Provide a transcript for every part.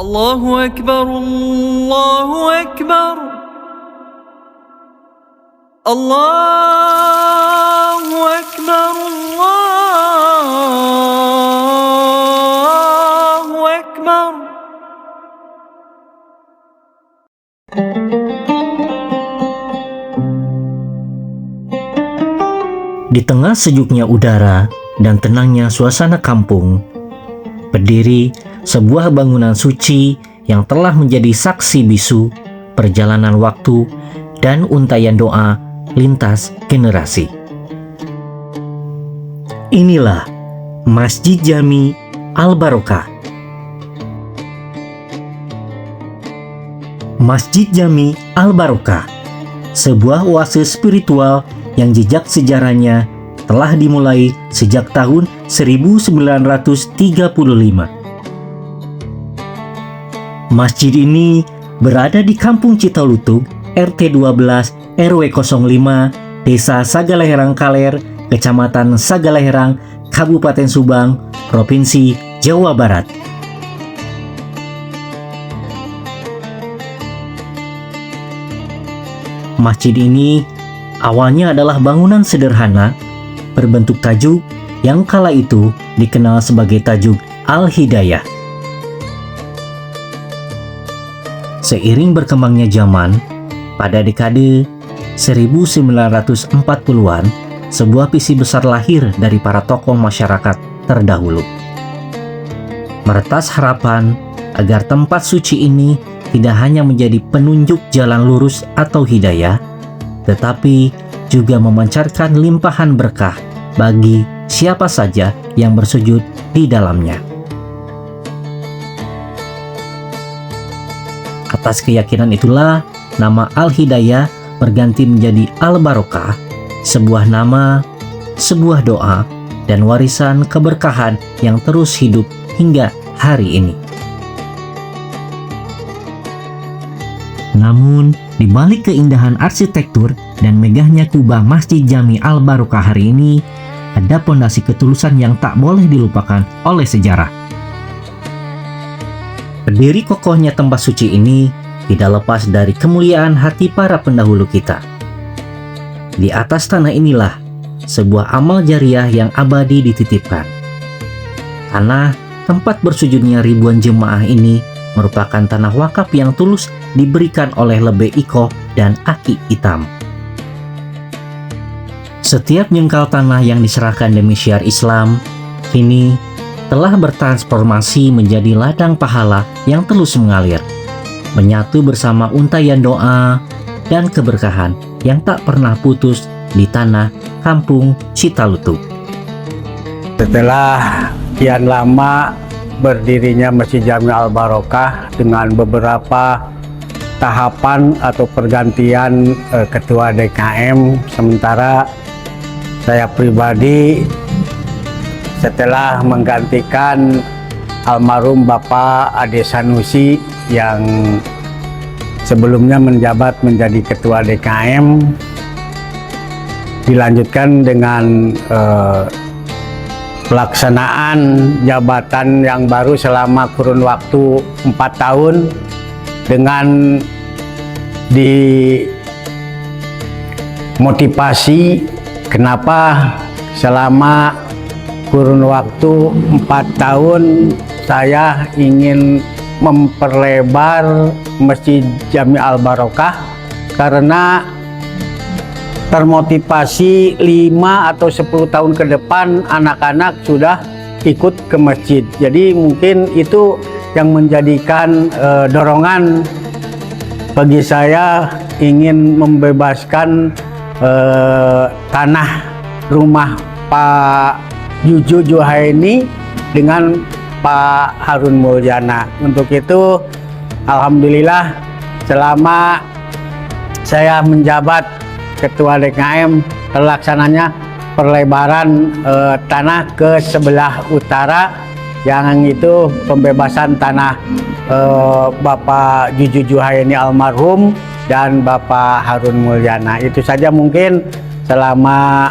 Allahu Akbar, Allahu Akbar, Allahu Akbar, Allahu Akbar. Di tengah sejuknya udara dan tenangnya suasana kampung, berdiri sebuah bangunan suci yang telah menjadi saksi bisu perjalanan waktu dan untaian doa lintas generasi. Inilah Masjid Jami Al-Barokah. Masjid Jami Al-Barokah, sebuah oase spiritual yang jejak sejarahnya telah dimulai sejak tahun 1935. Masjid ini berada di Kampung Citalutug, RT 12, RW 05, Desa Sagalaherang Kaler, Kecamatan Sagalaherang, Kabupaten Subang, Provinsi Jawa Barat. Masjid ini awalnya adalah bangunan sederhana berbentuk tajuk yang kala itu dikenal sebagai tajuk Al-Hidayah. Seiring berkembangnya zaman, pada dekade 1940-an, sebuah visi besar lahir dari para tokoh masyarakat terdahulu. Meretas harapan agar tempat suci ini tidak hanya menjadi penunjuk jalan lurus atau hidayah, tetapi juga memancarkan limpahan berkah bagi siapa saja yang bersujud di dalamnya. Atas keyakinan itulah, nama Al-Hidayah berganti menjadi Al-Barokah, sebuah nama, sebuah doa, dan warisan keberkahan yang terus hidup hingga hari ini. Namun, di balik keindahan arsitektur dan megahnya kubah Masjid Jami Al-Barokah hari ini, ada pondasi ketulusan yang tak boleh dilupakan oleh sejarah. Berdiri kokohnya tempat suci ini tidak lepas dari kemuliaan hati para pendahulu kita. Di atas tanah inilah sebuah amal jariah yang abadi dititipkan. Tanah tempat bersujudnya ribuan jemaah ini merupakan tanah wakaf yang tulus diberikan oleh Lebe Iko dan Aki Itam. Setiap jengkal tanah yang diserahkan demi syiar Islam kini telah bertransformasi menjadi ladang pahala yang terus mengalir, menyatu bersama untaian doa dan keberkahan yang tak pernah putus di tanah Kampung Citalutug. Setelah kian lama berdirinya Masjid Jami Al-Barokah dengan beberapa tahapan atau pergantian ketua DKM, sementara saya pribadi setelah menggantikan almarhum Bapak Ade Sanusi yang sebelumnya menjabat menjadi ketua DKM, dilanjutkan dengan pelaksanaan jabatan yang baru selama kurun waktu 4 tahun dengan dimotivasi kenapa selama kurun waktu 4 tahun saya ingin memperlebar Masjid Jami Al-Barokah, karena termotivasi 5 atau 10 tahun ke depan anak-anak sudah ikut ke masjid. Jadi mungkin itu yang menjadikan dorongan bagi saya ingin membebaskan tanah rumah Pak Juju Juhaini dengan Pak Harun Mulyana. Untuk itu alhamdulillah selama saya menjabat ketua DKM terlaksananya perlebaran tanah ke sebelah utara, yang itu pembebasan tanah Bapak Juju Juhaini almarhum dan Bapak Harun Mulyana. Itu saja mungkin selama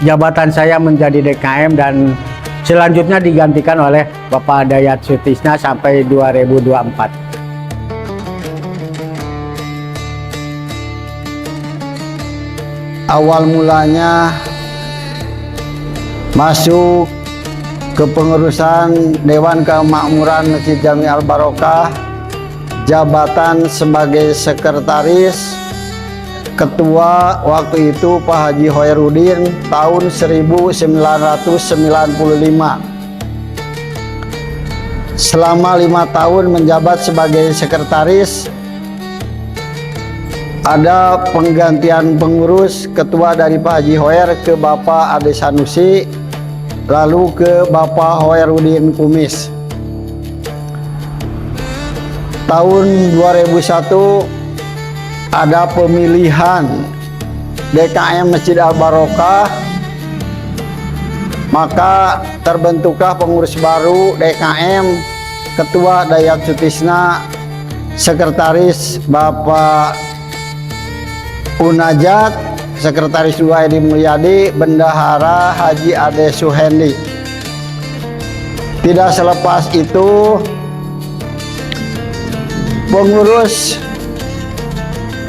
jabatan saya menjadi DKM, dan Selanjutnya digantikan oleh Bapak Dayat Sutisna sampai 2024. Awal mulanya masuk ke pengurusan Dewan Kemakmuran Masjid Jami Al Barokah, jabatan sebagai sekretaris. Ketua waktu itu Pak Haji Hoirudin tahun 1995. Selama 5 tahun menjabat sebagai sekretaris, ada penggantian pengurus, ketua dari Pak Haji Hoer ke Bapak Ade Sanusi, lalu ke Bapak Hoirudin Kumis. Tahun 2001 ada pemilihan DKM Masjid Al Barokah, maka terbentuklah pengurus baru DKM, Ketua Dayat Sutisna, Sekretaris Bapak Unajat, Sekretaris 2 Edi Mulyadi, Bendahara Haji Ade Suhendi. Tidak selepas itu, pengurus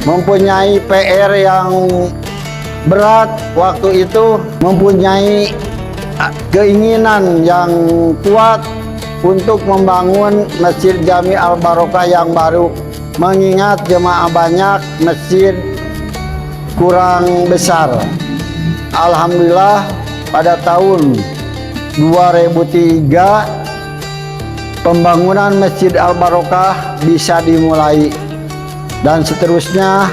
mempunyai PR yang berat waktu itu, mempunyai keinginan yang kuat untuk membangun Masjid Jami Al Barokah yang baru, mengingat jemaah banyak, masjid kurang besar. Alhamdulillah pada tahun 2003 pembangunan Masjid Al Barokah bisa dimulai, dan seterusnya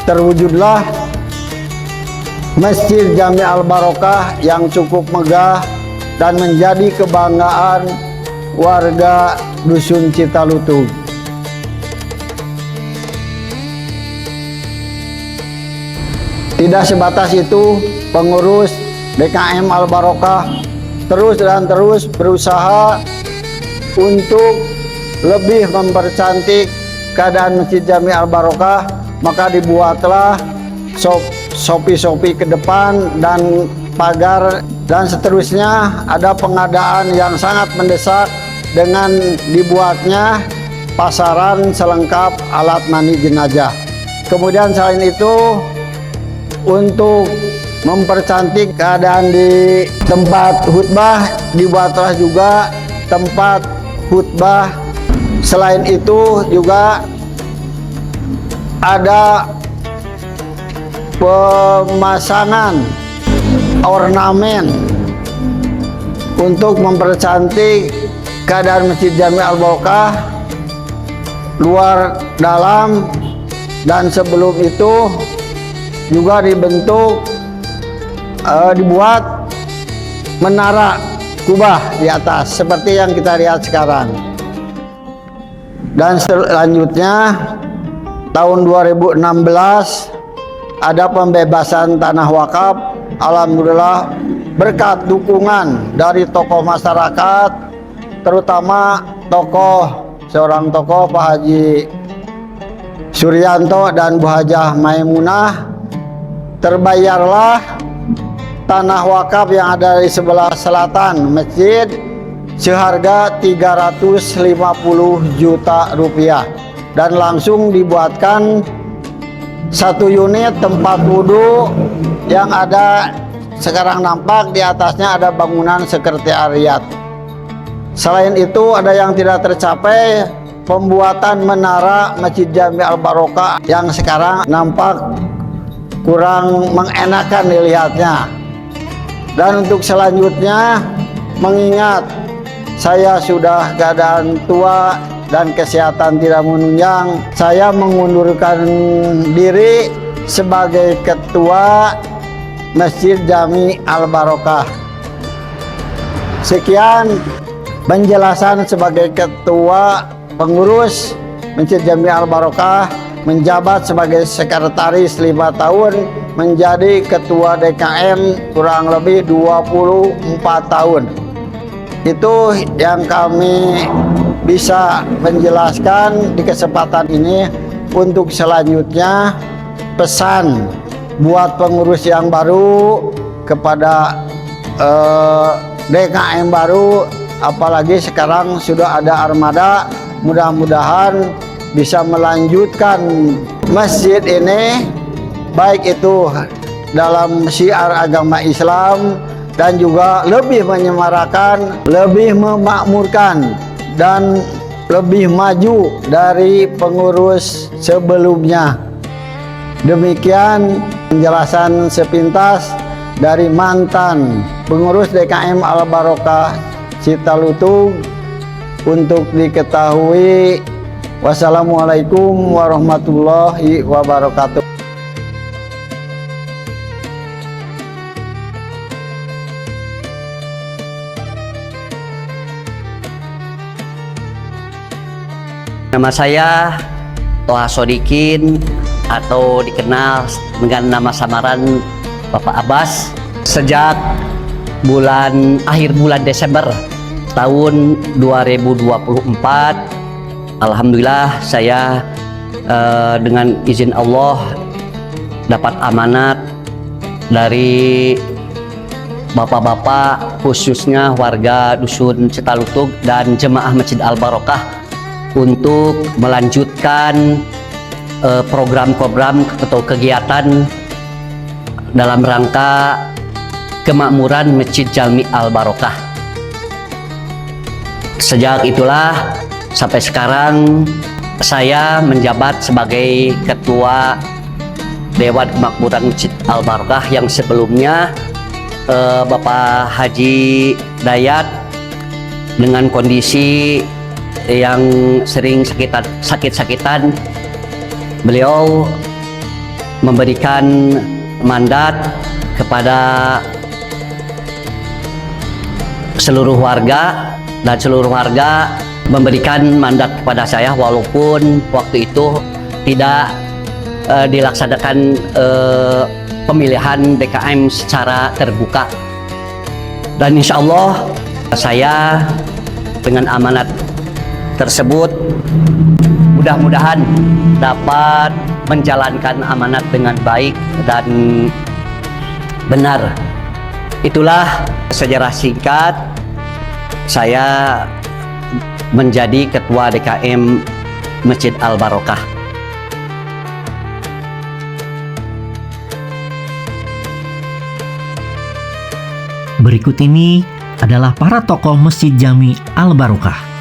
terwujudlah Masjid Jami Al Barokah yang cukup megah dan menjadi kebanggaan warga Dusun Citalutung. Tidak sebatas itu, pengurus DKM Al Barokah terus dan terus berusaha untuk lebih mempercantik keadaan Masjid Jami Al Barokah, maka dibuatlah sopi-sopi ke depan dan pagar, dan seterusnya ada pengadaan yang sangat mendesak dengan dibuatnya pasaran selengkap alat mandi jenazah. Kemudian selain itu, untuk mempercantik keadaan di tempat khutbah, dibuatlah juga tempat khutbah. Selain itu juga ada pemasangan ornamen untuk mempercantik keadaan Masjid Jami Al Barokah luar dalam, dan sebelum itu juga dibuat menara kubah di atas seperti yang kita lihat sekarang. Dan selanjutnya tahun 2016 ada pembebasan tanah wakaf. Alhamdulillah berkat dukungan dari tokoh masyarakat, terutama seorang tokoh Pak Haji Suryanto dan Bu Hajah Maimunah, terbayarlah tanah wakaf yang ada di sebelah selatan masjid seharga 350 juta rupiah, dan langsung dibuatkan 1 unit tempat wudhu yang ada sekarang nampak di atasnya ada bangunan sekretariat. Selain itu ada yang tidak tercapai, pembuatan menara Masjid Jami Al Barokah yang sekarang nampak kurang mengenakan dilihatnya. Dan untuk selanjutnya, mengingat saya sudah keadaan tua dan kesehatan tidak menunjang, saya mengundurkan diri sebagai ketua Masjid Jami Al Barokah. Sekian penjelasan sebagai ketua pengurus Masjid Jami Al Barokah, menjabat sebagai sekretaris 5 tahun, menjadi ketua DKM kurang lebih 24 tahun. Itu yang kami bisa menjelaskan di kesempatan ini. Untuk selanjutnya, pesan buat pengurus yang baru kepada DKM baru, apalagi sekarang sudah ada armada, mudah-mudahan bisa melanjutkan masjid ini, baik itu dalam syiar agama Islam dan juga lebih menyemarakan, lebih memakmurkan dan lebih maju dari pengurus sebelumnya. Demikian penjelasan sepintas dari mantan pengurus DKM Al Barokah Citalutug untuk diketahui. Wassalamualaikum warahmatullahi wabarakatuh. Nama saya Toha Sodikin atau dikenal dengan nama samaran Bapak Abbas. Sejak akhir bulan Desember tahun 2024, alhamdulillah saya dengan izin Allah dapat amanat dari bapak-bapak, khususnya warga Dusun Citalutug dan Jemaah Masjid Al Barokah untuk melanjutkan program-program atau kegiatan dalam rangka kemakmuran Masjid Jami Al Barokah. Sejak itulah sampai sekarang saya menjabat sebagai Ketua Dewan Kemakmuran Masjid Al Barokah, yang sebelumnya Bapak Haji Dayat dengan kondisi yang sering sakit-sakitan, beliau memberikan mandat kepada seluruh warga, dan seluruh warga memberikan mandat kepada saya, walaupun waktu itu tidak dilaksanakan pemilihan DKM secara terbuka. Dan insya Allah saya dengan amanat tersebut mudah-mudahan dapat menjalankan amanat dengan baik dan benar. Itulah sejarah singkat saya menjadi Ketua DKM Masjid Al Barokah. Berikut ini adalah para tokoh Masjid Jami Al Barokah.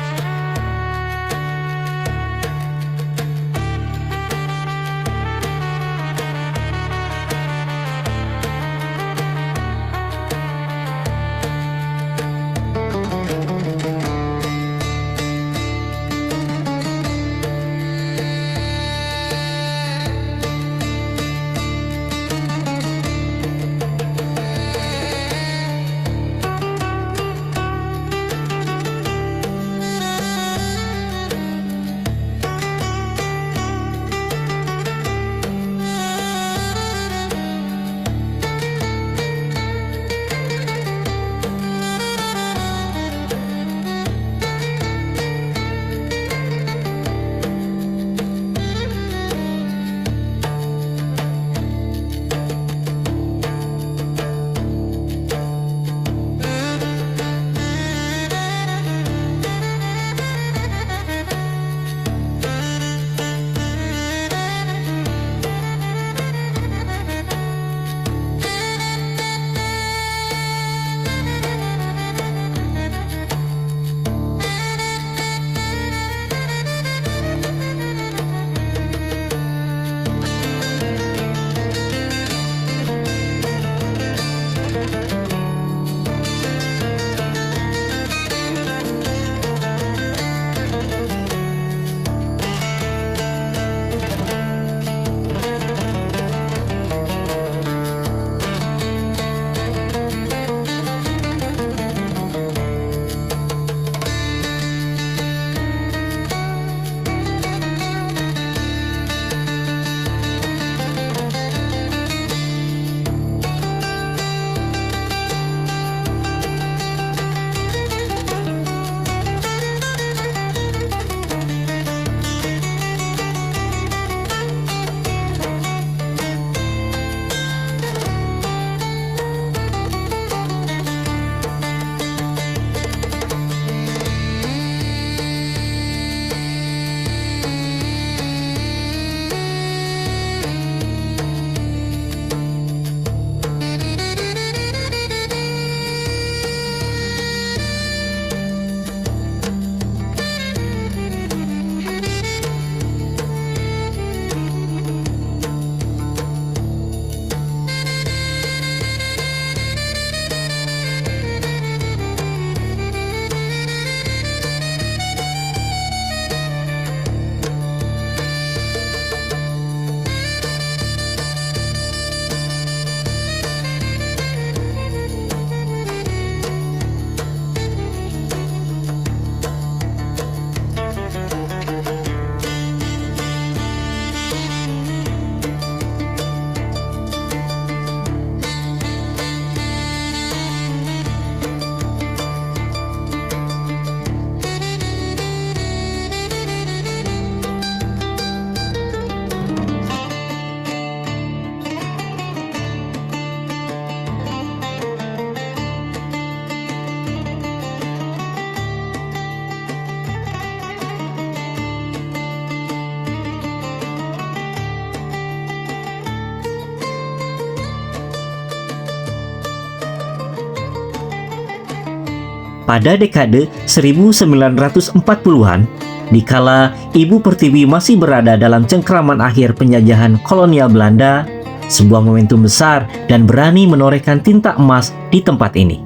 pada dekade 1940-an, dikala Ibu Pertiwi masih berada dalam cengkraman akhir penjajahan kolonial Belanda, sebuah momentum besar dan berani menorehkan tinta emas di tempat ini.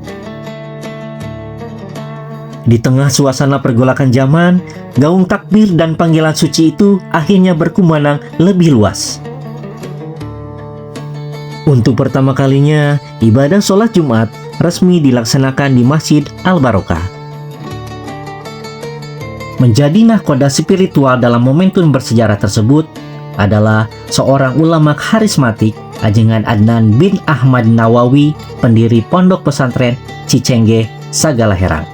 Di tengah suasana pergolakan zaman, gaung takbir dan panggilan suci itu akhirnya berkumandang lebih luas. Untuk pertama kalinya, ibadah sholat Jumat resmi dilaksanakan di Masjid Al-Barokah. Menjadi nahkoda spiritual dalam momentum bersejarah tersebut adalah seorang ulama karismatik, Ajengan Adnan bin Ahmad Nawawi, pendiri Pondok Pesantren Cicengge, Sagala-Herang.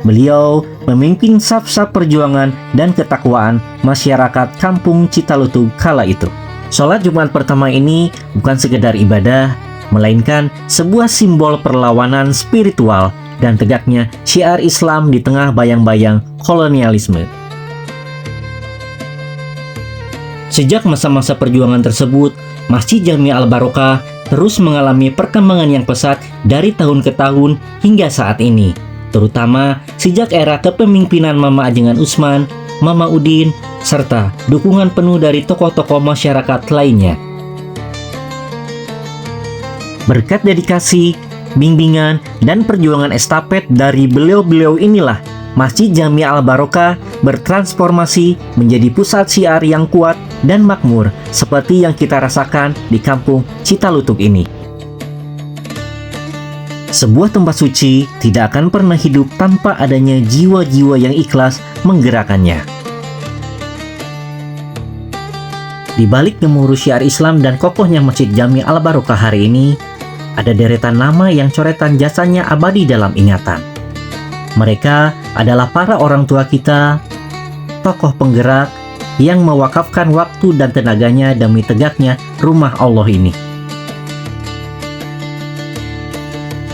Beliau memimpin saf-saf perjuangan dan ketakwaan masyarakat kampung Citalutug kala itu. Sholat Jumat pertama ini bukan sekedar ibadah, melainkan sebuah simbol perlawanan spiritual dan tegaknya syiar Islam di tengah bayang-bayang kolonialisme. Sejak masa-masa perjuangan tersebut, Masjid Jami Al-Barokah terus mengalami perkembangan yang pesat dari tahun ke tahun hingga saat ini, terutama sejak era kepemimpinan Mama Ajengan Usman, Mama Udin, serta dukungan penuh dari tokoh-tokoh masyarakat lainnya. Berkat dedikasi, bimbingan, dan perjuangan estafet dari beliau-beliau inilah Masjid Jami Al-Barokah bertransformasi menjadi pusat syiar yang kuat dan makmur seperti yang kita rasakan di kampung Citalutug ini. Sebuah tempat suci tidak akan pernah hidup tanpa adanya jiwa-jiwa yang ikhlas menggerakkannya. Di balik gemuruh syiar Islam dan kokohnya Masjid Jami Al-Barokah hari ini, ada deretan nama yang coretan jasanya abadi dalam ingatan. Mereka adalah para orang tua kita, tokoh penggerak yang mewakafkan waktu dan tenaganya demi tegaknya rumah Allah ini.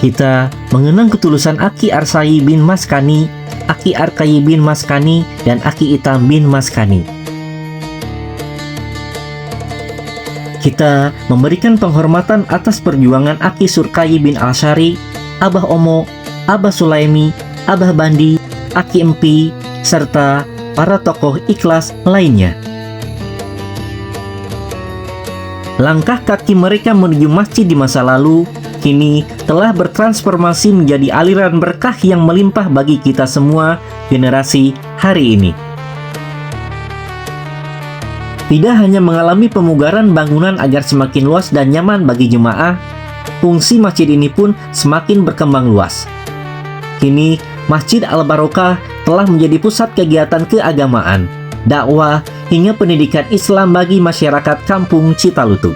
Kita mengenang ketulusan Aki Arsai bin Maskani, Aki Arkai bin Maskani, dan Aki Itam bin Maskani. Kita memberikan penghormatan atas perjuangan Aki Surkai bin Al-Syari, Abah Omo, Abah Sulaimi, Abah Bandi, Aki Empi, serta para tokoh ikhlas lainnya. Langkah kaki mereka menuju masjid di masa lalu kini telah bertransformasi menjadi aliran berkah yang melimpah bagi kita semua generasi hari ini. Tidak hanya mengalami pemugaran bangunan agar semakin luas dan nyaman bagi jemaah, fungsi masjid ini pun semakin berkembang luas. Kini, Masjid Al-Barokah telah menjadi pusat kegiatan keagamaan, dakwah, hingga pendidikan Islam bagi masyarakat kampung Citalutug.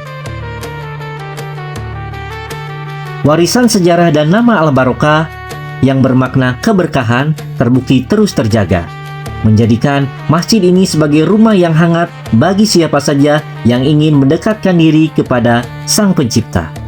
Warisan sejarah dan nama Al-Barokah yang bermakna keberkahan terbukti terus terjaga, menjadikan masjid ini sebagai rumah yang hangat bagi siapa saja yang ingin mendekatkan diri kepada Sang Pencipta.